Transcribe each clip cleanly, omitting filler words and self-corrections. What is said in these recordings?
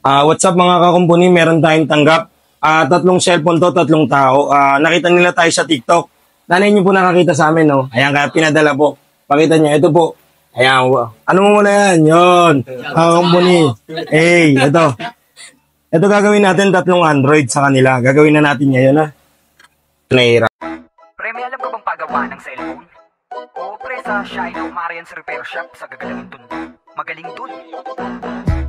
What's up mga kakumpuni, meron tayong tanggap. Tatlong cellphone to, tatlong tao. Nakita nila tayo sa TikTok. Nanay niyo po nakakita sa amin, no? Ayan, kaya pinadala po. Pakita niyo, ito po. Ayan, ano mo muna yan? Yun. Kakumpuni. Hey, ito. Ito gagawin natin, tatlong Android sa kanila. Gagawin na natin ngayon, ha? Nahihirap. Pre, may alam ka bang pagawa ng cellphone? Oo, pre, sa Shino Marian's Repair Shop sa gagalangin tundo. Magaling dun.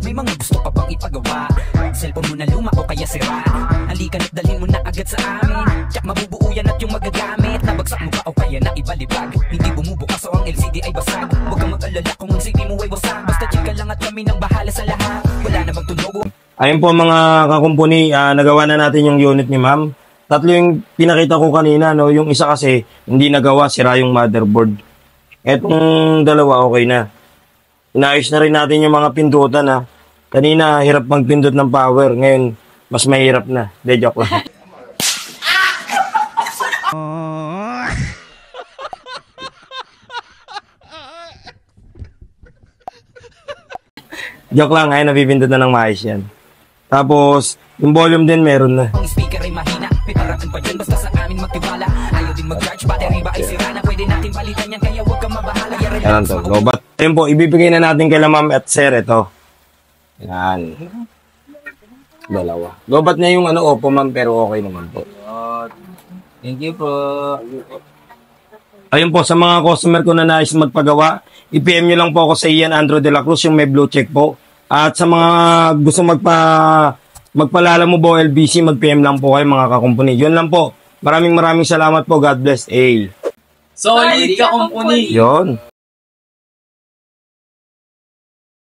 May mga gusto ka bang ipagawa? Cellphone mo na luma o kaya sira? Halika na't dalhin mo na agad sa amin. Tsak mabubuo yan at yung magagamit. Nabagsak mo ba o kaya na ibalibag? Hindi bumubukas o ang LCD ay basag. Huwag kang mag-alala kung ang CD mo ay wasak. Basta chika lang at kami nang bahala sa lahat. Wala namang tunog. Ayun po mga kakumpuni, nagawa na natin yung unit ni ma'am. Tatlo yung pinakita ko kanina, no? Yung isa kasi hindi nagawa, sira yung motherboard. Etong dalawa okay na. Inayos na rin natin yung mga pindutan, ha. Kanina, hirap magpindot ng power. Ngayon, mas mahirap na. De, joke lang. Joke lang, ngayon napipindot na ng maayos yan. Tapos, yung volume din meron na. Ang speaker ay mahina. May paraan pa dyan basta sa amin magtiwala. Ayaw din mag-charge, battery ba ay sira na. Pwede natin palitan yan kaya huwag kang mabahala. Yan to, lobat. Ayun po, ibibigay na natin kay ma'am at sir, ito. Yan. Dalawa. Lobat niya yung Oppo ma'am, pero okay naman po. Thank you po. Ayun po, sa mga customer ko na nais magpagawa, i-PM nyo lang po ako sa Ian Andrew de la Cruz, yung may blue check po. At sa mga gusto magpalala mo po LBC, mag-PM lang po kayo mga kakumpuni. Yun lang po. Maraming salamat po. God bless. Solid Solid ka kumpuni. Yun.